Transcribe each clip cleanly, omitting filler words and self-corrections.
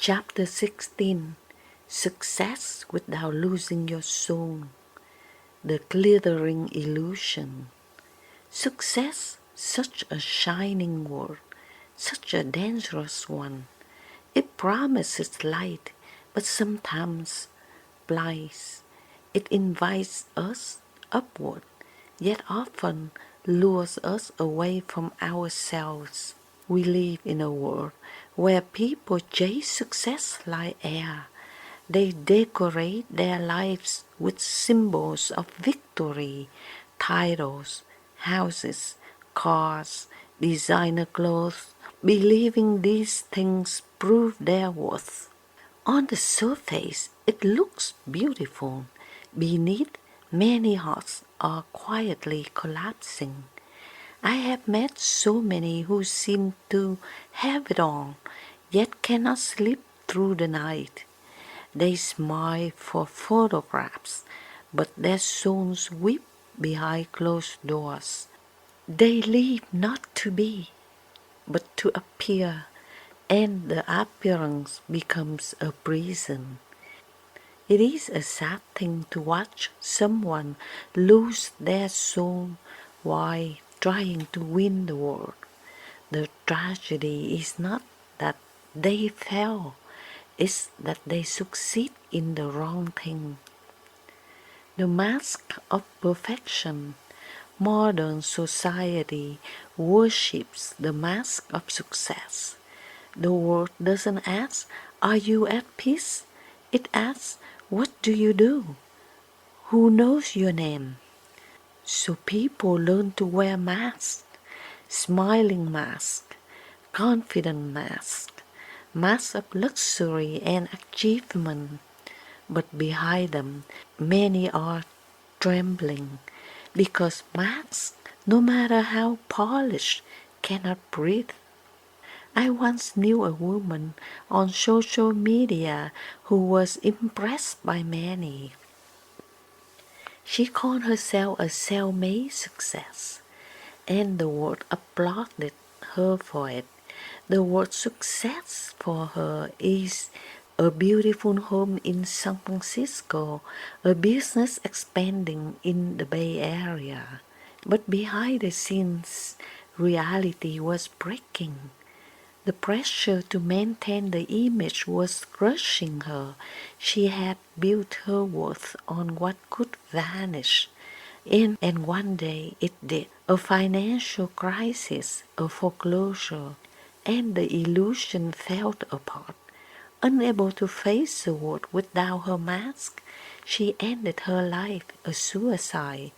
Chapter 16. Success without losing your soul. The glittering illusion. Success, such a shining word, such a dangerous one. It promises light, but sometimes blinds. It invites us upward, yet often lures us away from ourselves. We live in a world where people chase success like air. They decorate their lives with symbols of victory, titles, houses, cars, designer clothes, believing these things prove their worth. On the surface, it looks beautiful. Beneath, many hearts are quietly collapsing. I have met so many who seem to have it all, yet cannot sleep through the night. They smile for photographs, but their souls weep behind closed doors. They live not to be, but to appear, and the appearance becomes a prison. It is a sad thing to watch someone lose their soul while trying to win the world. The tragedy is not that they fail, it's that they succeed in the wrong thing. The mask of perfection. Modern society worships the mask of success. The world doesn't ask, "Are you at peace?" It asks, "What do you do? Who knows your name?" So people learn to wear masks, smiling masks, confident masks, masks of luxury and achievement. But behind them, many are trembling, because masks, no matter how polished, cannot breathe. I once knew a woman on social media who was impressed by many. She called herself a self-made success, and the world applauded her for it. The word success for her is a beautiful home in San Francisco, a business expanding in the Bay Area. But behind the scenes, reality was breaking. The pressure to maintain the image was crushing her. She had built her worth on what could vanish. And one day it did. A financial crisis, a foreclosure, and the illusion fell apart. Unable to face the world without her mask, she ended her life a suicide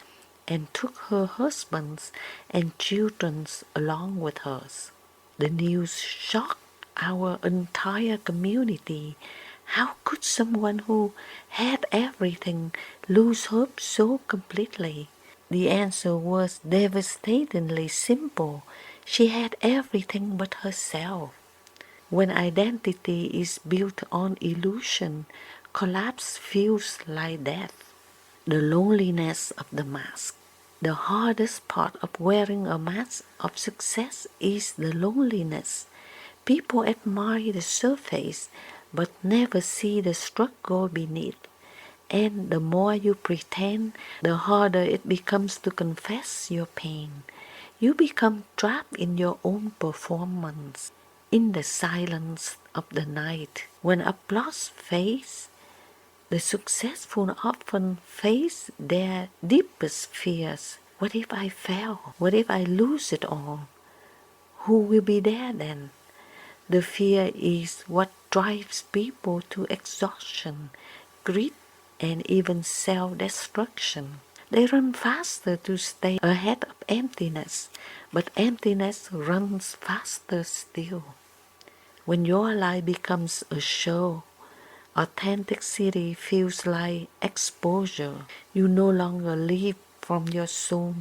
and took her husband's and children's along with hers. The news shocked our entire community. How could someone who had everything lose hope so completely? The answer was devastatingly simple. She had everything but herself. When identity is built on illusion, collapse feels like death. The loneliness of the mask. The hardest part of wearing a mask of success is the loneliness. People admire the surface, but never see the struggle beneath. And the more you pretend, the harder it becomes to confess your pain. You become trapped in your own performance. In the silence of the night, when applause fades, the successful often face their deepest fears. What if I fail? What if I lose it all? Who will be there then? The fear is what drives people to exhaustion, greed, and even self-destruction. They run faster to stay ahead of emptiness, but emptiness runs faster still. When your life becomes a show, authenticity feels like exposure. You no longer live from your soul,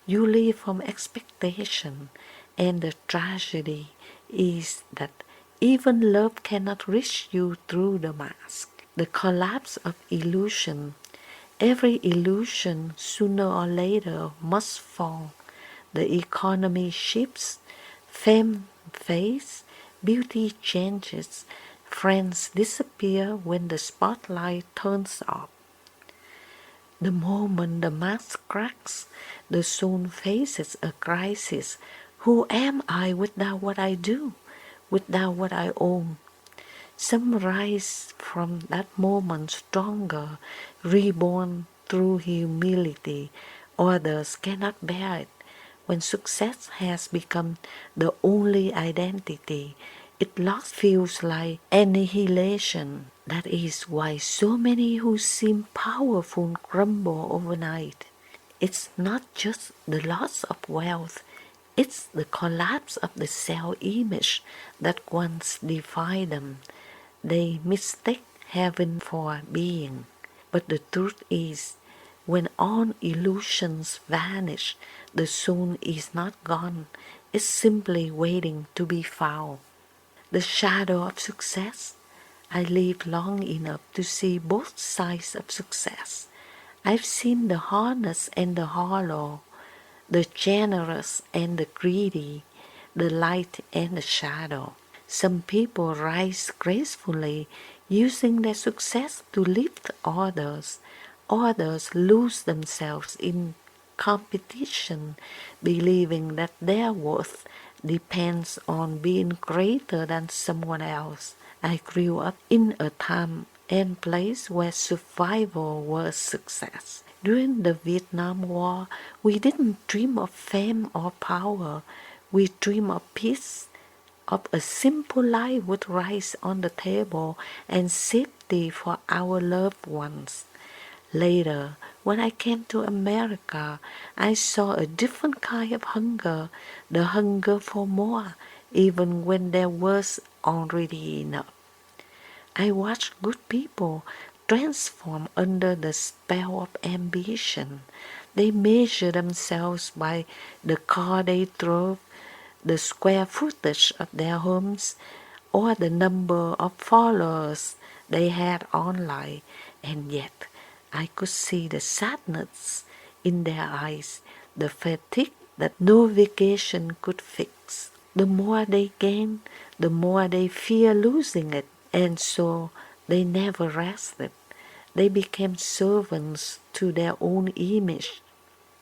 you live from expectation. And the tragedy is that even love cannot reach you through the mask. The collapse of illusion. Every illusion, sooner or later, must fall. The economy shifts, fame fades, beauty changes, Friends disappear when the spotlight turns off. The moment the mask cracks, the soul faces a crisis. Who am I without what I do, without what I own? Some rise from that moment stronger, reborn through humility. Others cannot bear it. When success has become the only identity, it loss feels like annihilation. That is why so many who seem powerful crumble overnight. It's not just the loss of wealth, it's the collapse of the self-image that once defined them. They mistake heaven for being. But the truth is, when all illusions vanish, the soul is not gone, it's simply waiting to be found. The shadow of success. I lived long enough to see both sides of success. I've seen the honest and the hollow, the generous and the greedy, the light and the shadow. Some people rise gracefully, using their success to lift others. Others lose themselves in competition, believing that their worth depends on being greater than someone else. I grew up in a time and place where survival was success. During the Vietnam War, we didn't dream of fame or power. We dreamed of peace, of a simple life with rice on the table and safety for our loved ones. Later, when I came to America, I saw a different kind of hunger, the hunger for more, even when there was already enough. I watched good people transform under the spell of ambition. They measure themselves by the car they drove, the square footage of their homes, or the number of followers they had online, and yet I could see the sadness in their eyes, the fatigue that no vacation could fix. The more they gain, the more they fear losing it, and so they never rested. They became servants to their own image,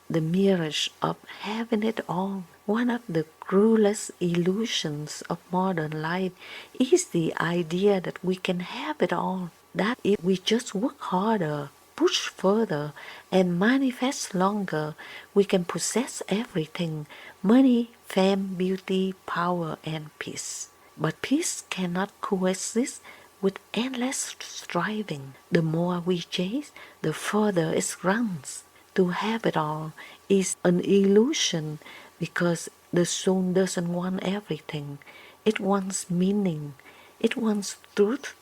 the mirage of having it all. One of the cruelest illusions of modern life is the idea that we can have it all, that if we just work harder, push further, and manifest longer, we can possess everything: money, fame, beauty, power, and peace. But peace cannot coexist with endless striving. The more we chase, the further it runs. To have it all is an illusion because the soul doesn't want everything. It wants meaning. It wants truth.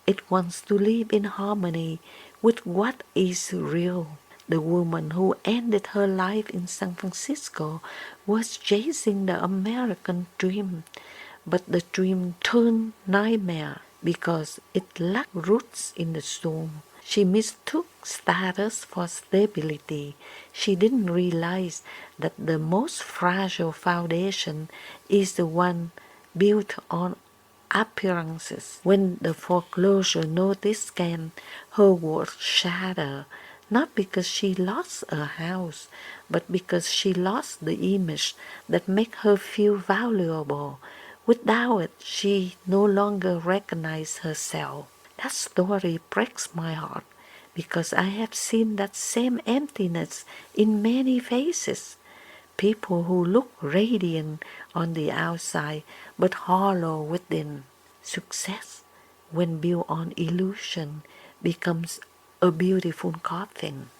It wants to live in harmony with what is real. The woman who ended her life in San Francisco was chasing the American dream, but the dream turned nightmare because it lacked roots in the soul. She mistook status for stability. She didn't realize that the most fragile foundation is the one built on appearances. When the foreclosure notice came, her world shattered, not because she lost a house, but because she lost the image that made her feel valuable. Without it, she no longer recognized herself. That story breaks my heart because I have seen that same emptiness in many faces. People who look radiant on the outside but hollow within. Success, when built on illusion, becomes a beautiful coffin,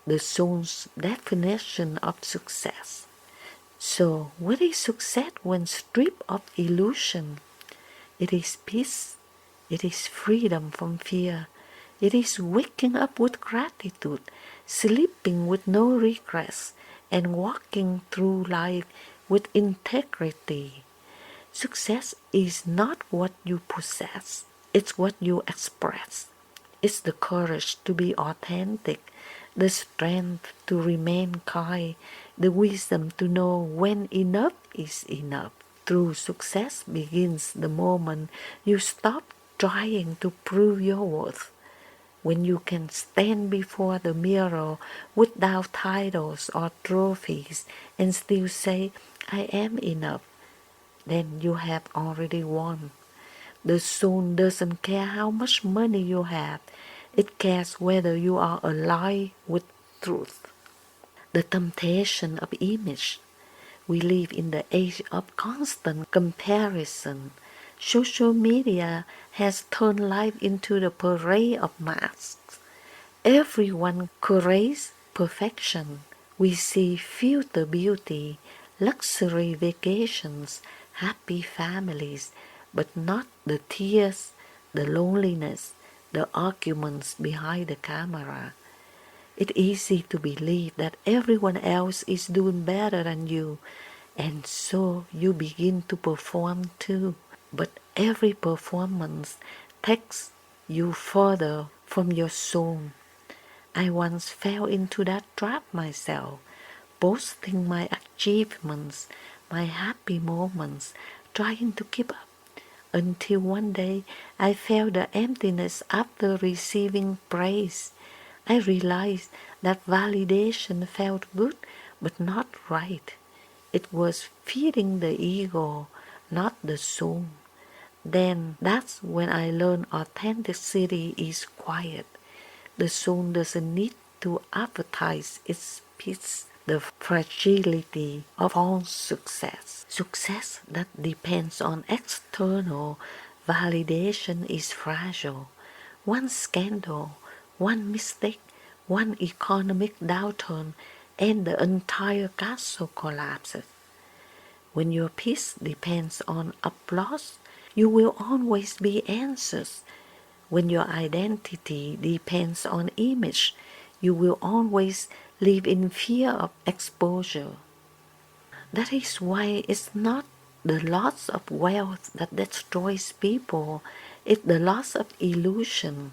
the soul's definition of success. So, what is success when stripped of illusion? It is peace. It is freedom from fear. It is waking up with gratitude, sleeping with no regrets, and walking through life with integrity. Success is not what you possess, it's what you express. It's the courage to be authentic, the strength to remain kind, the wisdom to know when enough is enough. True success begins the moment you stop trying to prove your worth. When you can stand before the mirror without titles or trophies and still say, I am enough, then you have already won. The soul doesn't care how much money you have. It cares whether you are alive with truth. The temptation of image. We live in the age of constant comparison. Social media has turned life into the parade of masks. Everyone curates perfection. We see filter beauty, luxury vacations, happy families, but not the tears, the loneliness, the arguments behind the camera. It's easy to believe that everyone else is doing better than you, and so you begin to perform too. But every performance takes you further from your soul. I once fell into that trap myself, posting my achievements, my happy moments, trying to keep up, until one day I felt the emptiness after receiving praise. I realized that validation felt good but not right. It was feeding the ego, not the soul. Then that's when I learned authenticity is quiet. The soul doesn't need to advertise its peace, the fragility of false success. Success that depends on external validation is fragile. One scandal, one mistake, one economic downturn, and the entire castle collapses. When your peace depends on applause, you will always be anxious. When your identity depends on image, you will always live in fear of exposure. That is why it's not the loss of wealth that destroys people, it's the loss of illusion.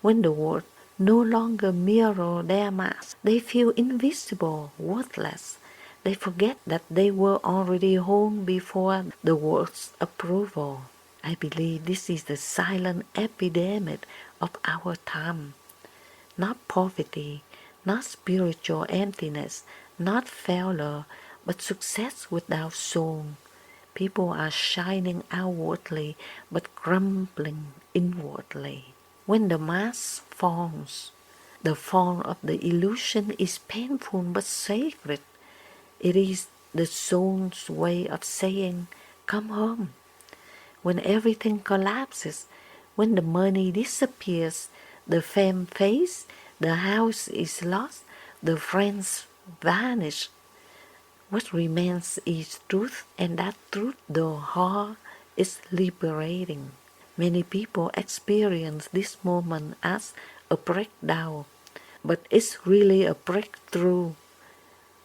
When the world no longer mirror their mask, they feel invisible, worthless. They forget that they were already home before the world's approval. I believe this is the silent epidemic of our time. Not poverty, not spiritual emptiness, not failure, but success without soul. People are shining outwardly but crumbling inwardly. When the mask falls, the fall of the illusion is painful but sacred. It is the soul's way of saying, come home. When everything collapses, when the money disappears, the fame fades, the house is lost, the friends vanish, what remains is truth, and that truth, though hard, is liberating. Many people experience this moment as a breakdown, but it's really a breakthrough.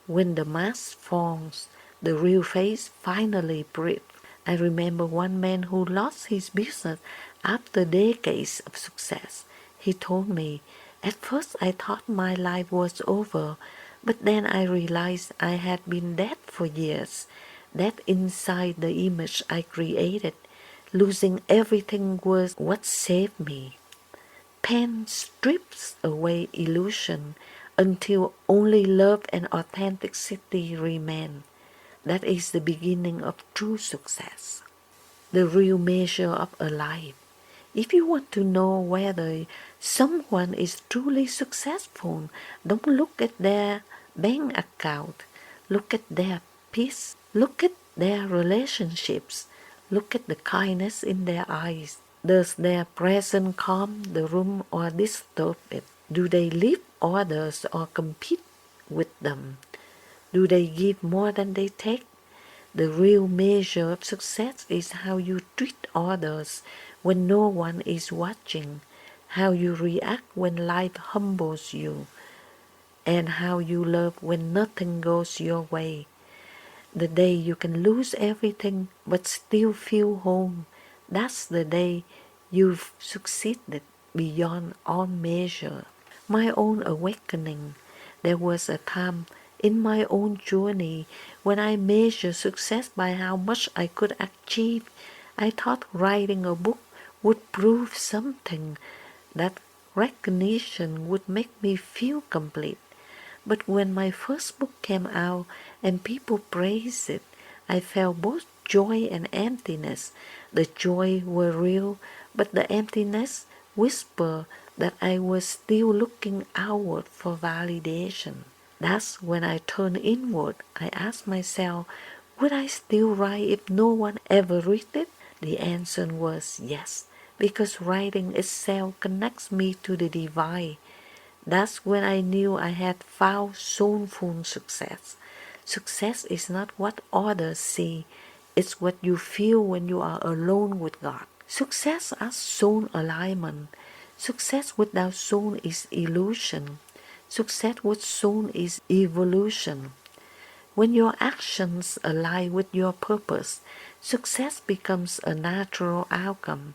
When the mask falls, the real face finally breathes. I remember one man who lost his business after decades of success. He told me, at first I thought my life was over, but then I realized I had been dead for years, dead inside the image I created. Losing everything was what saved me. Pain strips away illusion until only love and authenticity remain. That is the beginning of true success, the real measure of a life. If you want to know whether someone is truly successful, don't look at their bank account. Look at their peace. Look at their relationships. Look at the kindness in their eyes. Does their presence calm the room or disturb it? Do they lift others or compete with them? Do they give more than they take? The real measure of success is how you treat others when no one is watching, how you react when life humbles you, and how you love when nothing goes your way. The day you can lose everything but still feel home, that's the day you've succeeded beyond all measure. My own awakening. There was a time in my own journey when I measured success by how much I could achieve. I thought writing a book would prove something, that recognition would make me feel complete. But when my first book came out and people praised it, I felt both joy and emptiness. The joy were real, but the emptiness whispered that I was still looking outward for validation. That's when I turned inward. I asked myself, would I still write if no one ever read it? The answer was yes, because writing itself connects me to the divine. That's when I knew I had found soulful success. Success is not what others see, it's what you feel when you are alone with God. Success as soul alignment. Success without soul is illusion. Success with soul is evolution. When your actions align with your purpose, success becomes a natural outcome,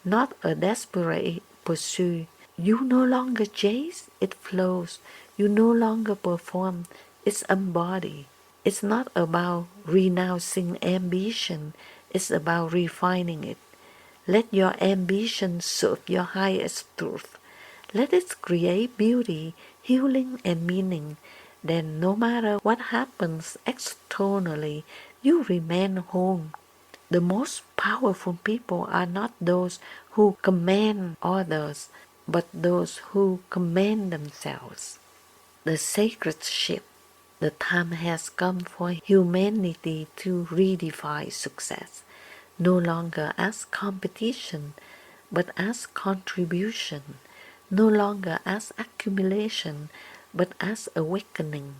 not a desperate pursuit. You no longer chase, it flows. You no longer perform, it's embodied. It's not about renouncing ambition, it's about refining it. Let your ambition serve your highest truth. Let it create beauty, healing, and meaning. Then, no matter what happens externally, you remain whole. The most powerful people are not those who command others, but those who command themselves. The sacred shift. The time has come for humanity to redefine success, no longer as competition, but as contribution, no longer as accumulation, but as awakening.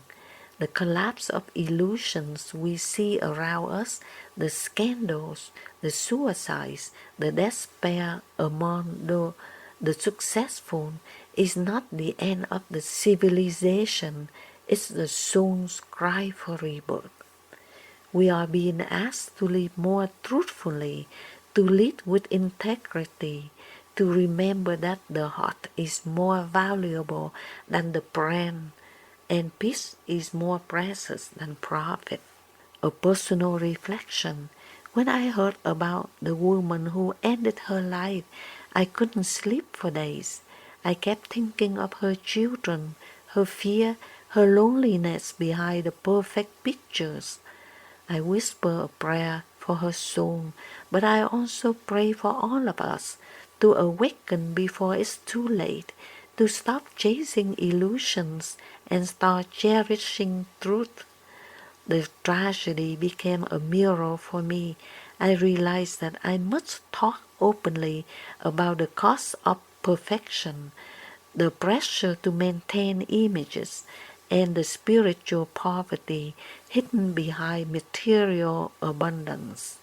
The collapse of illusions we see around us, the scandals, the suicides, the despair among the successful, is not the end of the civilization, it's the soul's cry for rebirth. We are being asked to live more truthfully, to lead with integrity, to remember that the heart is more valuable than the brand, and peace is more precious than profit. A personal reflection. When I heard about the woman who ended her life, I couldn't sleep for days. I kept thinking of her children, her fear, her loneliness behind the perfect pictures. I whisper a prayer for her soul, but I also pray for all of us to awaken before it's too late, to stop chasing illusions and start cherishing truth. The tragedy became a mirror for me. I realized that I must talk openly about the cost of perfection, the pressure to maintain images, and the spiritual poverty hidden behind material abundance.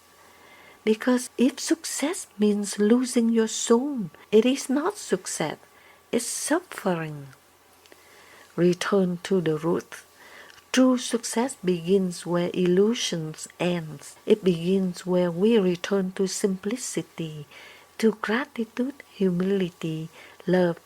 Because if success means losing your soul, it is not success, it's suffering. Return to the root. True success begins where illusions ends. It begins where we return to simplicity, to gratitude, humility, love.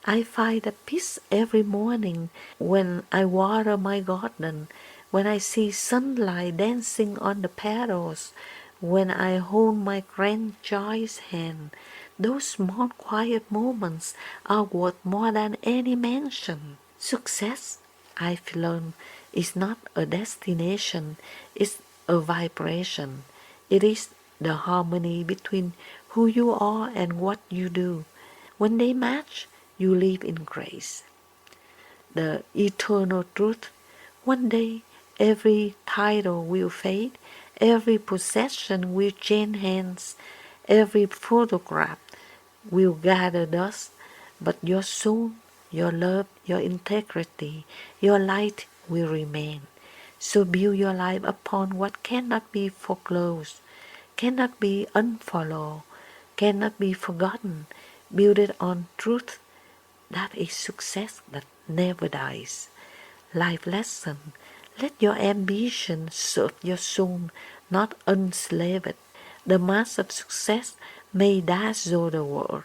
I find a peace every morning when I water my garden, when I see sunlight dancing on the petals, when I hold my grandchild's hand. Those small quiet moments are worth more than any mansion. Success, I've learned, is not a destination, it's a vibration. It is the harmony between who you are and what you do. When they match, you live in grace. The eternal truth. One day, every title will fade, every possession will change hands, every photograph will gather dust, but your soul, your love, your integrity, your light will remain. So build your life upon what cannot be foreclosed, cannot be unfollowed, cannot be forgotten. Build it on truth. That is success that never dies. Life lesson. Let your ambition serve your soul, not enslave it. The mask of success may dazzle the world,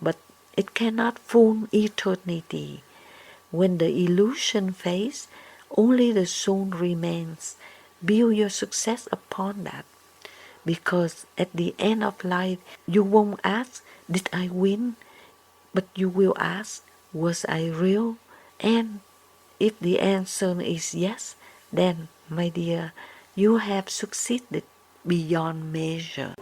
but it cannot fool eternity. When the illusion fades, only the soul remains. Build your success upon that. Because at the end of life, you won't ask, did I win? But you will ask, was I real? And if the answer is yes, then, my dear, you have succeeded beyond measure.